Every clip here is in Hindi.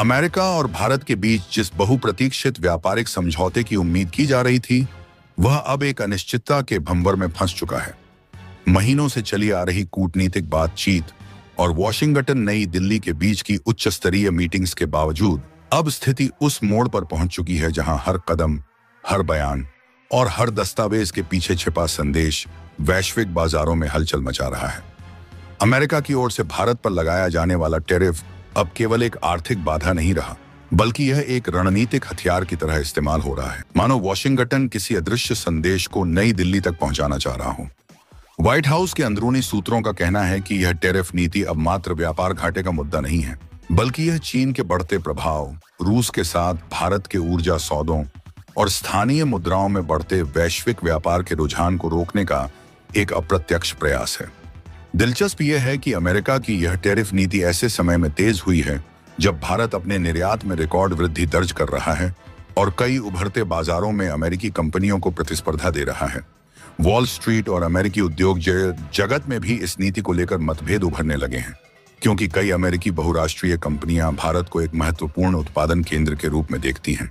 अमेरिका और भारत के बीच जिस बहुप्रतीक्षित व्यापारिक समझौते की उम्मीद की जा रही थी, वह अब एक अनिश्चितता के भंवर में फंस चुका है। महीनों से चली आ रही कूटनीतिक बातचीत और वॉशिंगटन नई दिल्ली के बीच की उच्च स्तरीय मीटिंग्स के बावजूद अब स्थिति उस मोड़ पर पहुंच चुकी है जहां हर कदम, हर बयान और हर दस्तावेज के पीछे छिपा संदेश वैश्विक बाजारों में हलचल मचा रहा है। अमेरिका की ओर से भारत पर लगाया जाने वाला टैरिफ अब केवल एक आर्थिक बाधा नहीं रहा, बल्कि यह एक रणनीतिक हथियार की तरह इस्तेमाल हो रहा है, मानो वॉशिंगटन किसी अदृश्य संदेश को नई दिल्ली तक पहुंचाना चाह रहा हो। व्हाइट हाउस के अंदरूनी सूत्रों का कहना है कि यह टैरिफ नीति अब मात्र व्यापार घाटे का मुद्दा नहीं है, बल्कि यह चीन के बढ़ते प्रभाव, रूस के साथ भारत के ऊर्जा सौदों और स्थानीय मुद्राओं में बढ़ते वैश्विक व्यापार के रुझान को रोकने का एक अप्रत्यक्ष प्रयास है। दिलचस्प यह है कि अमेरिका की यह टैरिफ नीति ऐसे समय में तेज हुई है जब भारत अपने निर्यात में रिकॉर्ड वृद्धि दर्ज कर रहा है और कई उभरते बाजारों में अमेरिकी कंपनियों को प्रतिस्पर्धा दे रहा है। वॉल स्ट्रीट और अमेरिकी उद्योग जगत में भी इस नीति को लेकर मतभेद उभरने लगे हैं, क्योंकि कई अमेरिकी बहुराष्ट्रीय कंपनियां भारत को एक महत्वपूर्ण उत्पादन केंद्र के रूप में देखती हैं,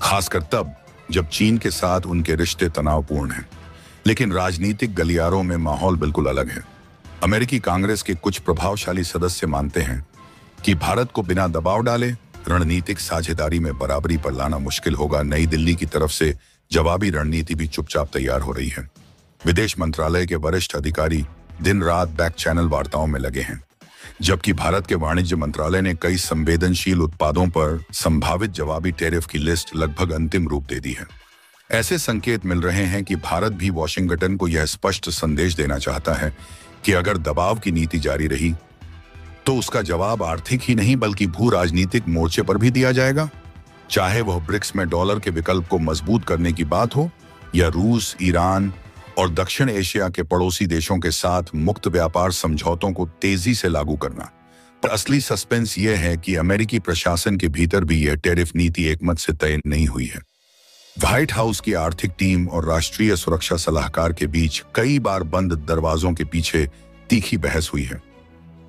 खासकर तब जब चीन के साथ उनके रिश्ते तनावपूर्ण हैं। लेकिन राजनीतिक गलियारों में माहौल बिल्कुल अलग है। अमेरिकी कांग्रेस के कुछ प्रभावशाली सदस्य मानते हैं कि भारत को बिना दबाव डाले रणनीतिक साझेदारी में बराबरी पर लाना मुश्किल होगा। नई दिल्ली की तरफ से जवाबी रणनीति भी चुपचाप तैयार हो रही है। विदेश मंत्रालय के वरिष्ठ अधिकारी दिन रात बैक चैनल वार्ताओं में लगे हैं, जबकि भारत के वाणिज्य मंत्रालय ने कई संवेदनशील उत्पादों पर संभावित जवाबी टैरिफ की लिस्ट लगभग अंतिम रूप दे दी है। ऐसे संकेत मिल रहे हैं कि भारत भी वॉशिंगटन को यह स्पष्ट संदेश देना चाहता है कि अगर दबाव की नीति जारी रही तो उसका जवाब आर्थिक ही नहीं बल्कि भू राजनीतिक मोर्चे पर भी दिया जाएगा, चाहे वह ब्रिक्स में डॉलर के विकल्प को मजबूत करने की बात हो या रूस, ईरान और दक्षिण एशिया के पड़ोसी देशों के साथ मुक्त व्यापार समझौतों को तेजी से लागू करना। पर असली सस्पेंस यह है कि अमेरिकी प्रशासन के भीतर भी यह टैरिफ नीति एकमत से तय नहीं हुई है। व्हाइट हाउस की आर्थिक टीम और राष्ट्रीय सुरक्षा सलाहकार के बीच कई बार बंद दरवाजों के पीछे तीखी बहस हुई है।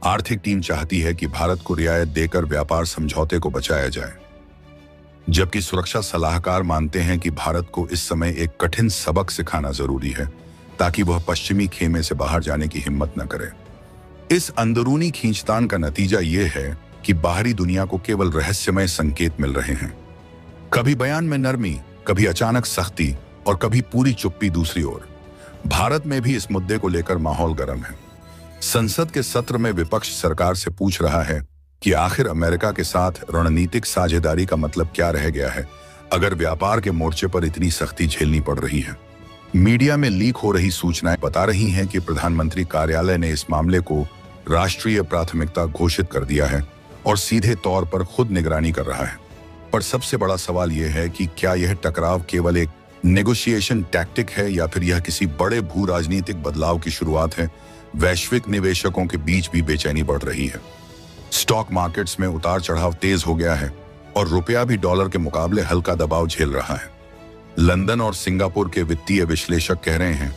आर्थिक टीम चाहती है कि भारत को रियायत देकर व्यापार समझौते को बचाया जाए, जबकि सुरक्षा सलाहकार मानते हैं कि भारत को इस समय एक कठिन सबक सिखाना जरूरी है ताकि वह पश्चिमी खेमे से बाहर जाने की हिम्मत न करे। इस अंदरूनी खींचतान का नतीजा यह है कि बाहरी दुनिया को केवल रहस्यमय संकेत मिल रहे हैं, कभी बयान में नरमी, कभी अचानक सख्ती और कभी पूरी चुप्पी। दूसरी ओर भारत में भी इस मुद्दे को लेकर माहौल गर्म है। संसद के सत्र में विपक्ष सरकार से पूछ रहा है कि आखिर अमेरिका के साथ रणनीतिक साझेदारी का मतलब क्या रह गया है अगर व्यापार के मोर्चे पर इतनी सख्ती झेलनी पड़ रही है। मीडिया में लीक हो रही सूचनाएं बता रही हैं कि प्रधानमंत्री कार्यालय ने इस मामले को राष्ट्रीय प्राथमिकता घोषित कर दिया है और सीधे तौर पर खुद निगरानी कर रहा है। पर सबसे बड़ा सवाल यह है कि क्या यह टकराव केवल एक नेगोशिएशन टैक्टिक है या फिर यह किसी बड़े भू राजनीतिक बदलाव की शुरुआत है। वैश्विक निवेशकों के बीच भी बेचैनी बढ़ रही है। स्टॉक मार्केट्स में उतार चढ़ाव तेज हो गया है और रुपया भी डॉलर के मुकाबले हल्का दबाव झेल रहा है। लंदन और सिंगापुर के वित्तीय विश्लेषक कह रहे हैं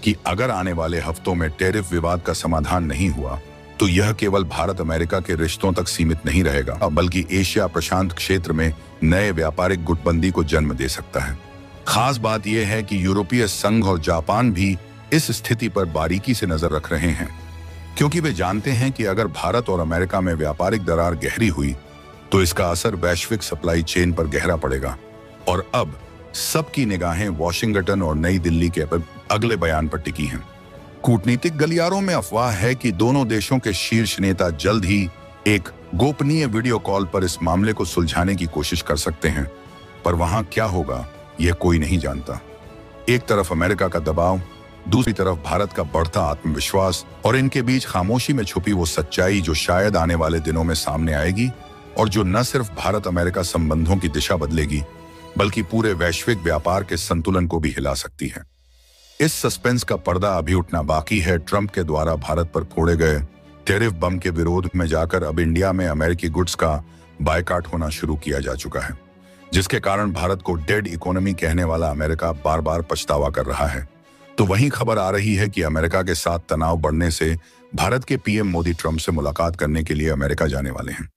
कि अगर आने वाले हफ्तों में टैरिफ विवाद का समाधान नहीं हुआ तो यह केवल भारत अमेरिका के रिश्तों तक सीमित नहीं रहेगा, बल्कि एशिया प्रशांत क्षेत्र में नए व्यापारिक गुटबंदी को जन्म दे सकता है। खास बात यह है कि यूरोपीय संघ और जापान भी इस स्थिति पर बारीकी से नजर रख रहे हैं, क्योंकि वे जानते हैं कि अगर भारत और अमेरिका में व्यापारिक दरार गहरी हुई तो इसका असर वैश्विक सप्लाई चेन पर गहरा पड़ेगा। और अब सबकी निगाहें वॉशिंगटन और नई दिल्ली के अगले बयान पर टिकी हैं। कूटनीतिक गलियारों में अफवाह है कि दोनों देशों के शीर्ष नेता जल्द ही एक गोपनीय वीडियो कॉल पर इस मामले को सुलझाने की कोशिश कर सकते हैं, पर वहां क्या होगा यह कोई नहीं जानता। एक तरफ अमेरिका का दबाव, दूसरी तरफ भारत का बढ़ता आत्मविश्वास और इनके बीच खामोशी में छुपी वो सच्चाई जो शायद आने वाले दिनों में सामने आएगी और जो न सिर्फ भारत अमेरिका संबंधों की दिशा बदलेगी बल्कि पूरे वैश्विक व्यापार के संतुलन को भी हिला सकती है। इस सस्पेंस का पर्दा अभी उठना बाकी है। ट्रंप के द्वारा भारत पर फोड़े गए टैरिफ बम के विरोध में जाकर अब इंडिया में अमेरिकी गुड्स का बायकॉट होना शुरू किया जा चुका है, जिसके कारण भारत को डेड इकोनॉमी कहने वाला अमेरिका बार बार पछतावा कर रहा है। तो वहीं खबर आ रही है कि अमेरिका के साथ तनाव बढ़ने से भारत के पीएम मोदी ट्रंप से मुलाकात करने के लिए अमेरिका जाने वाले हैं।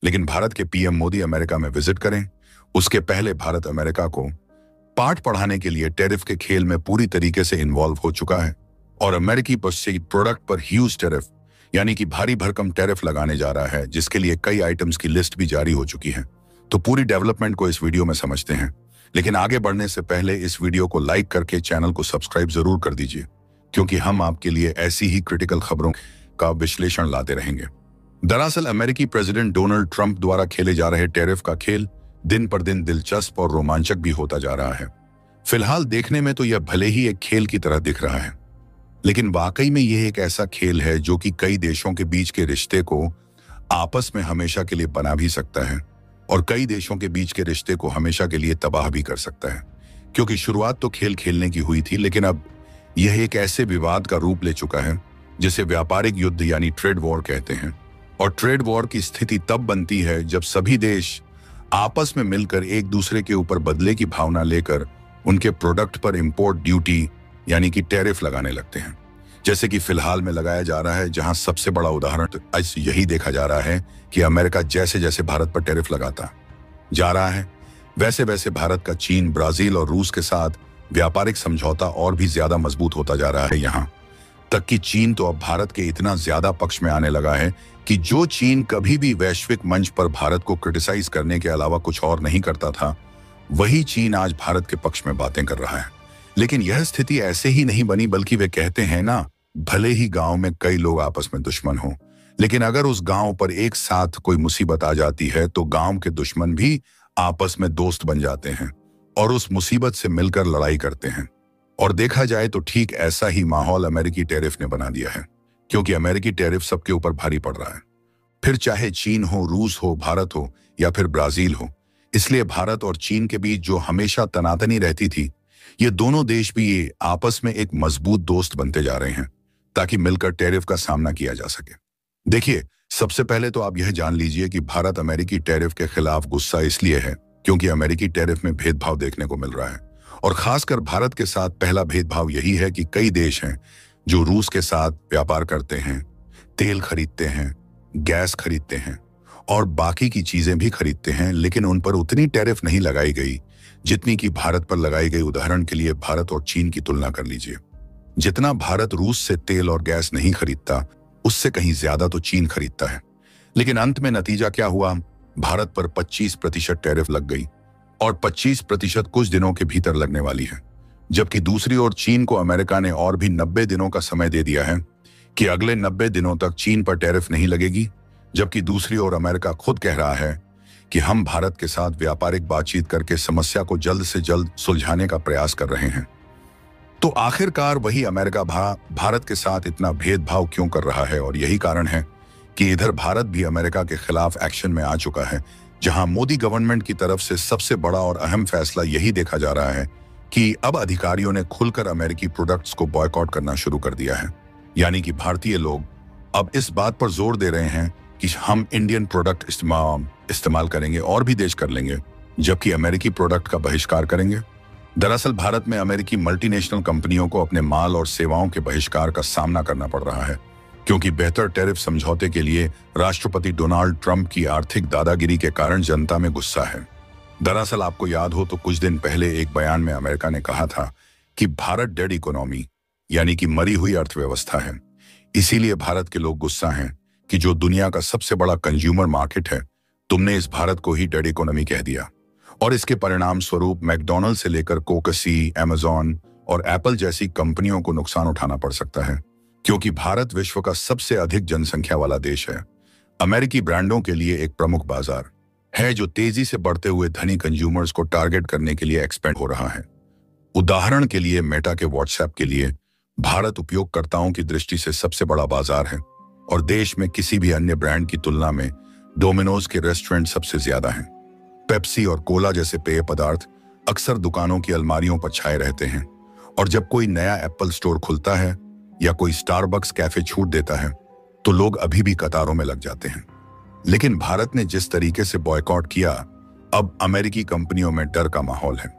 लेकिन भारत के पीएम मोदी अमेरिका में विजिट करें उसके पहले भारत अमेरिका को पाठ पढ़ाने के लिए टैरिफ के खेल में पूरी तरीके से इन्वॉल्व हो चुका है और अमेरिकी प्रोडक्ट पर ह्यूज टैरिफ यानी कि भारी भरकम टैरिफ लगाने जा रहा है, जिसके लिए कई आइटम्स की लिस्ट भी जारी हो चुकी है। तो पूरी डेवलपमेंट को इस वीडियो में समझते हैं, लेकिन आगे बढ़ने से पहले इस वीडियो को लाइक करके चैनल को सब्सक्राइब जरूर कर दीजिए, क्योंकि हम आपके लिए ऐसी ही क्रिटिकल खबरों का विश्लेषण लाते रहेंगे। दरअसल अमेरिकी प्रेसिडेंट डोनाल्ड ट्रंप द्वारा खेले जा रहे टैरिफ का खेल दिन पर दिन दिलचस्प और रोमांचक भी होता जा रहा है। फिलहाल देखने में तो यह भले ही एक खेल की तरह दिख रहा है, लेकिन वाकई में यह एक ऐसा खेल है जो कि कई देशों के बीच के रिश्ते को आपस में हमेशा के लिए बना भी सकता है और कई देशों के बीच के रिश्ते को हमेशा के लिए तबाह भी कर सकता है। क्योंकि शुरुआत तो खेल खेलने की हुई थी, लेकिन अब यह एक ऐसे विवाद का रूप ले चुका है जिसे व्यापारिक युद्ध यानी ट्रेड वॉर कहते हैं। और ट्रेड वॉर की स्थिति तब बनती है जब सभी देश आपस में मिलकर एक दूसरे के ऊपर बदले की भावना लेकर उनके प्रोडक्ट पर इंपोर्ट ड्यूटी यानी कि टैरिफ लगाने लगते हैं, जैसे कि फिलहाल में लगाया जा रहा है, जहां सबसे बड़ा उदाहरण आज यही देखा जा रहा है कि अमेरिका जैसे जैसे भारत पर टैरिफ लगाता जा रहा है, वैसे वैसे भारत का चीन, ब्राजील और रूस के साथ व्यापारिक समझौता और भी ज्यादा मजबूत होता जा रहा है। यहां तक कि चीन तो अब भारत के इतना ज्यादा पक्ष में आने लगा है कि जो चीन कभी भी वैश्विक मंच पर भारत को क्रिटिसाइज करने के अलावा कुछ और नहीं करता था, वही चीन आज भारत के पक्ष में बातें कर रहा है। लेकिन यह स्थिति ऐसे ही नहीं बनी, बल्कि वे कहते हैं ना, भले ही गांव में कई लोग आपस में दुश्मन हो, लेकिन अगर उस गांव पर एक साथ कोई मुसीबत आ जाती है तो गांव के दुश्मन भी आपस में दोस्त बन जाते हैं और उस मुसीबत से मिलकर लड़ाई करते हैं। और देखा जाए तो ठीक ऐसा ही माहौल अमेरिकी टैरिफ ने बना दिया है, क्योंकि अमेरिकी टैरिफ सबके ऊपर भारी पड़ रहा है, फिर चाहे चीन हो, रूस हो, भारत हो या फिर ब्राजील हो। इसलिए भारत और चीन के बीच जो हमेशा तनातनी रहती थी, ये दोनों देश भी ये आपस में एक मजबूत दोस्त बनते जा रहे हैं ताकि मिलकर टैरिफ का सामना किया जा सके। देखिए, सबसे पहले तो आप यह जान लीजिए कि भारत अमेरिकी टैरिफ के खिलाफ गुस्सा इसलिए है क्योंकि अमेरिकी टैरिफ में भेदभाव देखने को मिल रहा है। और खासकर भारत के साथ पहला भेदभाव यही है कि कई देश हैं जो रूस के साथ व्यापार करते हैं, तेल खरीदते हैं, गैस खरीदते हैं और बाकी की चीजें भी खरीदते हैं, लेकिन उन पर उतनी टैरिफ नहीं लगाई गई जितनी कि भारत पर लगाई गई। उदाहरण के लिए भारत और चीन की तुलना कर लीजिए। जितना भारत रूस से तेल और गैस नहीं खरीदता, उससे कहीं ज्यादा तो चीन खरीदता है। लेकिन अंत में नतीजा क्या हुआ? भारत पर 25% टैरिफ लग गई और 25% कुछ दिनों के भीतर लगने वाली है, जबकि दूसरी ओर चीन को अमेरिका ने और भी 90 दिनों का समय दे दिया है कि अगले 90 दिनों तक चीन पर टैरिफ नहीं लगेगी। जबकि दूसरी ओर अमेरिका खुद कह रहा है कि हम भारत के साथ व्यापारिक बातचीत करके समस्या को जल्द से जल्द सुलझाने का प्रयास कर रहे हैं। तो आखिरकार वही अमेरिका भारत के साथ इतना भेदभाव क्यों कर रहा है? और यही कारण है कि इधर भारत भी अमेरिका के खिलाफ एक्शन में आ चुका है, जहां मोदी गवर्नमेंट की तरफ से सबसे बड़ा और अहम फैसला यही देखा जा रहा है कि अब अधिकारियों ने खुलकर अमेरिकी प्रोडक्ट्स को बॉयकॉट करना शुरू कर दिया है। यानी कि भारतीय लोग अब इस बात पर जोर दे रहे हैं कि हम इंडियन प्रोडक्ट इस्तेमाल करेंगे और भी देश कर लेंगे, जबकि अमेरिकी प्रोडक्ट का बहिष्कार करेंगे। दरअसल भारत में अमेरिकी मल्टीनेशनल कंपनियों को अपने माल और सेवाओं के बहिष्कार का सामना करना पड़ रहा है, क्योंकि बेहतर टैरिफ समझौते के लिए राष्ट्रपति डोनाल्ड ट्रंप की आर्थिक दादागिरी के कारण जनता में गुस्सा है। दरअसल आपको याद हो तो कुछ दिन पहले एक बयान में अमेरिका ने कहा था कि भारत डेड इकोनॉमी यानी कि मरी हुई अर्थव्यवस्था है। इसीलिए भारत के लोग गुस्सा हैं कि जो दुनिया का सबसे बड़ा कंज्यूमर मार्केट है, तुमने इस भारत को ही डेड इकोनॉमी कह दिया। और इसके परिणाम स्वरूप मैकडॉनल्ड से लेकर कोकसी, अमेजॉन और एप्पल जैसी कंपनियों को नुकसान उठाना पड़ सकता है, क्योंकि भारत विश्व का सबसे अधिक जनसंख्या वाला देश है। अमेरिकी ब्रांडों के लिए एक प्रमुख बाजार है जो तेजी से बढ़ते हुए धनी कंज्यूमर्स को टारगेट करने के लिए एक्सपेंड हो रहा है। उदाहरण के लिए मेटा के व्हाट्सएप के लिए भारत उपयोगकर्ताओं की दृष्टि से सबसे बड़ा बाजार है और देश में किसी भी अन्य ब्रांड की तुलना में डोमिनोज के रेस्टोरेंट सबसे ज्यादा हैं। पेप्सी और कोला जैसे पेय पदार्थ अक्सर दुकानों की अलमारियों पर छाए रहते हैं और जब कोई नया एप्पल स्टोर खुलता है या कोई स्टारबक्स कैफे छूट देता है तो लोग अभी भी कतारों में लग जाते हैं। लेकिन भारत ने जिस तरीके से बॉयकॉट किया, अब अमेरिकी कंपनियों में डर का माहौल है।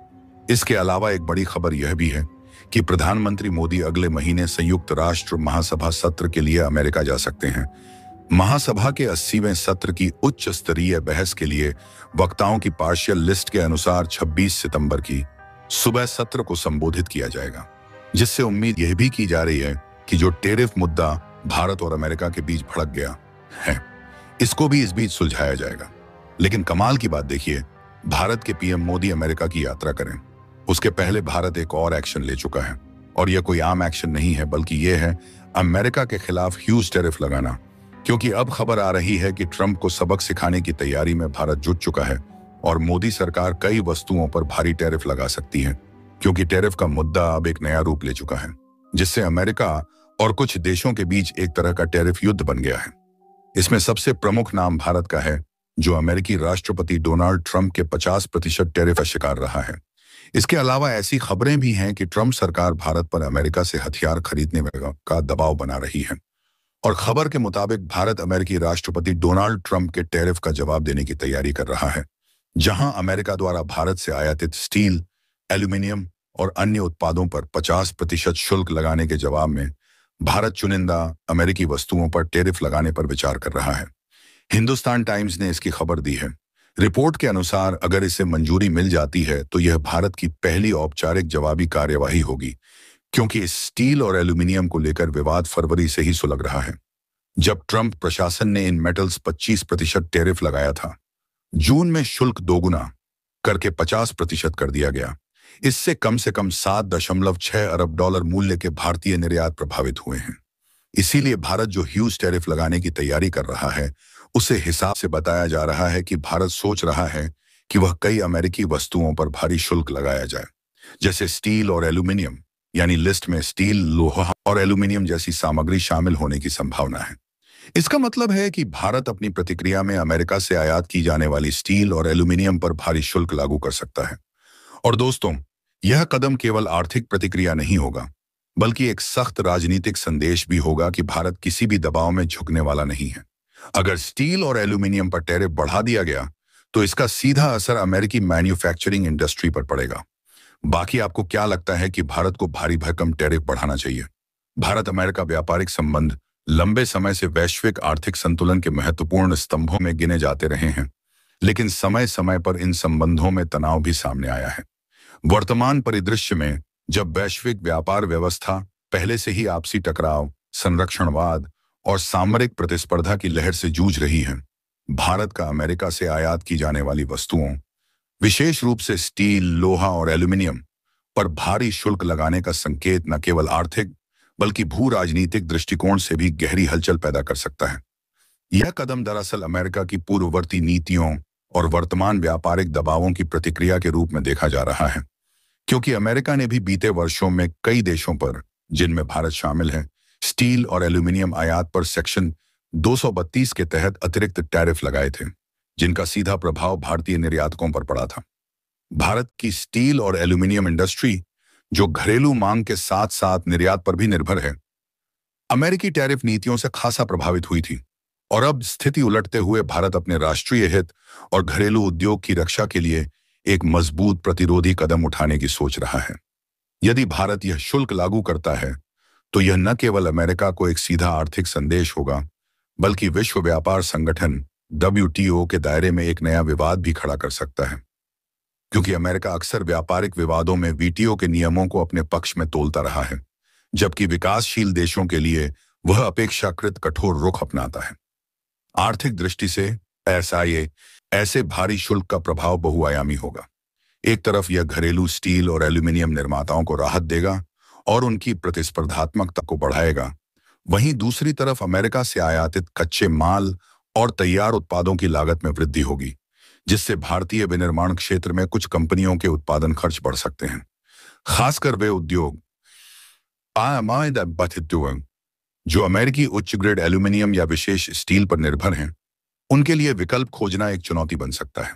इसके अलावा एक बड़ी खबर यह भी है कि प्रधानमंत्री मोदी अगले महीने संयुक्त राष्ट्र महासभा सत्र के लिए अमेरिका जा सकते हैं। महासभा के 80वें सत्र की उच्च स्तरीय बहस के लिए वक्ताओं की पार्शियल लिस्ट के अनुसार 26 सितंबर की सुबह सत्र को संबोधित किया जाएगा, जिससे उम्मीद यह भी की जा रही है कि जो टैरिफ मुद्दा भारत और अमेरिका के बीच भड़क गया है, इसको भी इस बीच सुलझाया जाएगा। लेकिन कमाल की बात देखिए, भारत के पीएम मोदी अमेरिका की यात्रा करें, उसके पहले भारत एक और एक्शन ले चुका है, और यह कोई आम एक्शन नहीं है, बल्कि यह है अमेरिका के खिलाफ ह्यूज टैरिफ लगाना। क्योंकि अब खबर आ रही है कि ट्रंप को सबक सिखाने की तैयारी में भारत जुट चुका है और मोदी सरकार कई वस्तुओं पर भारी टैरिफ लगा सकती है, क्योंकि टैरिफ का मुद्दा अब एक नया रूप ले चुका है, जिससे अमेरिका और कुछ देशों के बीच एक तरह का टैरिफ युद्ध बन गया है। इसमें सबसे प्रमुख नाम भारत का है, जो अमेरिकी राष्ट्रपति डोनाल्ड ट्रंप के 50% टैरिफ का शिकार रहा है। इसके अलावा ऐसी खबरें भी हैं कि ट्रंप सरकार भारत पर अमेरिका से हथियार खरीदने का दबाव बना रही है, और खबर के मुताबिक भारत अमेरिकी राष्ट्रपति डोनाल्ड ट्रंप के टैरिफ का जवाब देने की तैयारी कर रहा है, जहां अमेरिका द्वारा भारत से आयातित स्टील, एल्यूमिनियम और अन्य उत्पादों पर 50% शुल्क लगाने के जवाब में भारत चुनिंदा अमेरिकी वस्तुओं पर टैरिफ लगाने पर विचार कर रहा है। हिंदुस्तान टाइम्स ने इसकी खबर दी है। रिपोर्ट के अनुसार अगर इसे मंजूरी मिल जाती है तो यह भारत की पहली औपचारिक जवाबी कार्यवाही होगी, क्योंकि इस स्टील और एल्यूमिनियम को लेकर विवाद फरवरी से ही सुलग रहा है, जब ट्रंप प्रशासन ने इन मेटल्स 25% टैरिफ लगाया था। जून में शुल्क दोगुना करके 50% कर दिया गया। इससे कम से कम 7.6 अरब डॉलर मूल्य के भारतीय निर्यात प्रभावित हुए हैं। इसीलिए भारत जो ह्यूज टैरिफ लगाने की तैयारी कर रहा है, उसे हिसाब से बताया जा रहा है कि भारत सोच रहा है कि वह कई अमेरिकी वस्तुओं पर भारी शुल्क लगाया जाए, जैसे स्टील और एल्यूमिनियम, यानी लिस्ट में स्टील, लोहा और एल्यूमिनियम जैसी सामग्री शामिल होने की संभावना है। इसका मतलब है कि भारत अपनी प्रतिक्रिया में अमेरिका से आयात की जाने वाली स्टील और एल्यूमिनियम पर भारी शुल्क लागू कर सकता है। और दोस्तों, यह कदम केवल आर्थिक प्रतिक्रिया नहीं होगा, बल्कि एक सख्त राजनीतिक संदेश भी होगा कि भारत किसी भी दबाव में झुकने वाला नहीं है। अगर स्टील और एल्यूमिनियम पर टैरिफ बढ़ा दिया गया तो इसका सीधा असर अमेरिकी मैन्युफैक्चरिंग इंडस्ट्री पर पड़ेगा। बाकी आपको क्या लगता है कि भारत को भारी भरकम टैरिफ बढ़ाना चाहिए? भारत अमेरिका व्यापारिक संबंध लंबे समय से वैश्विक आर्थिक संतुलन के महत्वपूर्ण स्तंभों में गिने जाते रहे हैं, लेकिन समय समय पर इन संबंधों में तनाव भी सामने आया है। वर्तमान परिदृश्य में, जब वैश्विक व्यापार व्यवस्था पहले से ही आपसी टकराव, संरक्षणवाद और सामरिक प्रतिस्पर्धा की लहर से जूझ रही है, भारत का अमेरिका से आयात की जाने वाली वस्तुओं, विशेष रूप से स्टील, लोहा और एल्यूमिनियम पर भारी शुल्क लगाने का संकेत न केवल आर्थिक बल्कि भू राजनीतिक दृष्टिकोण से भी गहरी हलचल पैदा कर सकता है। यह कदम दरअसल अमेरिका की पूर्ववर्ती नीतियों और वर्तमान व्यापारिक दबावों की प्रतिक्रिया के रूप में देखा जा रहा है, क्योंकि अमेरिका ने भी बीते वर्षों में कई देशों पर, जिनमें भारत शामिल है, स्टील और एल्यूमिनियम आयात पर सेक्शन 232 के तहत अतिरिक्त टैरिफ लगाए थे, जिनका सीधा प्रभाव भारतीय निर्यातकों पर पड़ा था। भारत की स्टील और एल्यूमिनियम इंडस्ट्री, जो घरेलू मांग के साथ साथ निर्यात पर भी निर्भर है, अमेरिकी टैरिफ नीतियों से खासा प्रभावित हुई थी, और अब स्थिति उलटते हुए भारत अपने राष्ट्रीय हित और घरेलू उद्योग की रक्षा के लिए एक मजबूत प्रतिरोधी कदम उठाने की सोच रहा है। यदि भारत यह शुल्क लागू करता है तो यह न केवल अमेरिका को एक सीधा आर्थिक संदेश होगा, बल्कि विश्व व्यापार संगठन WTO के दायरे में एक नया विवाद भी खड़ा कर सकता है, क्योंकि अमेरिका अक्सर व्यापारिक विवादों में WTO के नियमों को अपने पक्ष में तोलता रहा है, जबकि विकासशील देशों के लिए वह अपेक्षाकृत कठोर रुख अपनाता है। आर्थिक दृष्टि से ऐसे भारी शुल्क का प्रभाव बहुआयामी होगा। एक तरफ यह घरेलू स्टील और एल्यूमिनियम निर्माताओं को राहत देगा और उनकी प्रतिस्पर्धात्मकता को बढ़ाएगा, वहीं दूसरी तरफ अमेरिका से आयातित कच्चे माल और तैयार उत्पादों की लागत में वृद्धि होगी, जिससे भारतीय विनिर्माण क्षेत्र में कुछ कंपनियों के उत्पादन खर्च बढ़ सकते हैं। खासकर वे उद्योग जो अमेरिकी उच्च ग्रेड एल्यूमिनियम या विशेष स्टील पर निर्भर हैं, उनके लिए विकल्प खोजना एक चुनौती बन सकता है।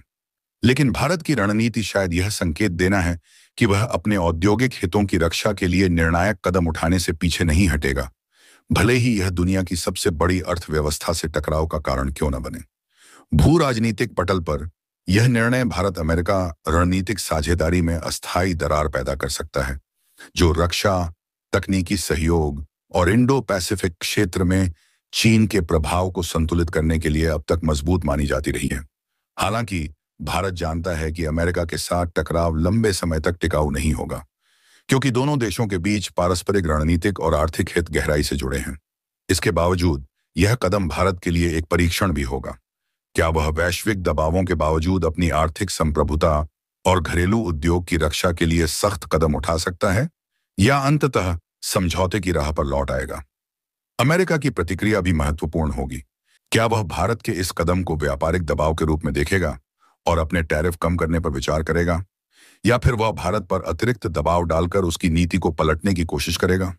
लेकिन भारत की रणनीति शायद यह संकेत देना है कि वह अपने औद्योगिक हितों की रक्षा के लिए निर्णायक कदम उठाने से पीछे नहीं हटेगा, भले ही यह दुनिया की सबसे बड़ी अर्थव्यवस्था से टकराव का कारण क्यों न बने। भू राजनीतिक पटल पर यह निर्णय भारत अमेरिका रणनीतिक साझेदारी में अस्थायी दरार पैदा कर सकता है, जो रक्षा, तकनीकी सहयोग और इंडो पैसिफिक क्षेत्र में चीन के प्रभाव को संतुलित करने के लिए अब तक मजबूत मानी जाती रही है। हालांकि भारत जानता है कि अमेरिका के साथ टकराव लंबे समय तक टिकाऊ नहीं होगा, क्योंकि दोनों देशों के बीच पारस्परिक रणनीतिक और आर्थिक हित गहराई से जुड़े हैं। इसके बावजूद यह कदम भारत के लिए एक परीक्षण भी होगा। क्या वह वैश्विक दबावों के बावजूद अपनी आर्थिक संप्रभुता और घरेलू उद्योग की रक्षा के लिए सख्त कदम उठा सकता है, या अंततः समझौते की राह पर लौट आएगा? अमेरिका की प्रतिक्रिया भी महत्वपूर्ण होगी। क्या वह भारत के इस कदम को व्यापारिक दबाव के रूप में देखेगा और अपने टैरिफ कम करने पर विचार करेगा, या फिर वह भारत पर अतिरिक्त दबाव डालकर उसकी नीति को पलटने की कोशिश करेगा?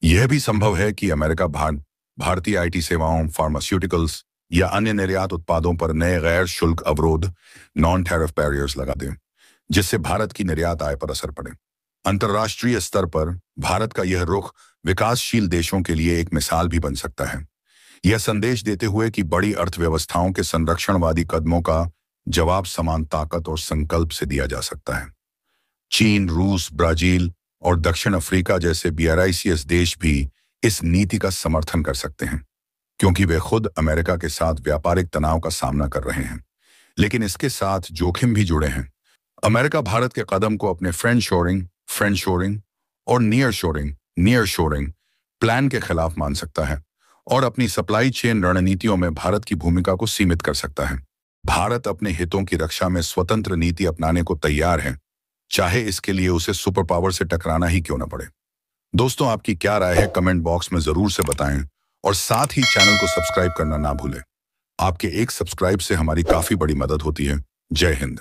यह भी संभव है कि अमेरिका भारतीय आईटी सेवाओं, फार्मास्यूटिकल्स या अन्य निर्यात उत्पादों पर नए गैर शुल्क अवरोध, नॉन टैरिफ बैरियर्स लगा दें, जिससे भारत की निर्यात आय पर असर पड़े। अंतर्राष्ट्रीय स्तर पर भारत का यह रुख विकासशील देशों के लिए एक मिसाल भी बन सकता है, यह संदेश देते हुए कि बड़ी अर्थव्यवस्थाओं के संरक्षणवादी कदमों का जवाब समान ताकत और संकल्प से दिया जा सकता है। चीन, रूस, ब्राजील और दक्षिण अफ्रीका जैसे BRICS देश भी इस नीति का समर्थन कर सकते हैं, क्योंकि वे खुद अमेरिका के साथ व्यापारिक तनाव का सामना कर रहे हैं। लेकिन इसके साथ जोखिम भी जुड़े हैं। अमेरिका भारत के कदम को अपने फ्रेंड शोरिंग और नियर शोरिंग प्लान के खिलाफ मान सकता है और अपनी सप्लाई चेन रणनीतियों में भारत की भूमिका को सीमित कर सकता है। भारत अपने हितों की रक्षा में स्वतंत्र नीति अपनाने को तैयार है, चाहे इसके लिए उसे सुपर पावर से टकराना ही क्यों न पड़े। दोस्तों, आपकी क्या राय है कमेंट बॉक्स में जरूर से बताएं और साथ ही चैनल को सब्सक्राइब करना ना भूलें। आपके एक सब्सक्राइब से हमारी काफी बड़ी मदद होती है। जय हिंद।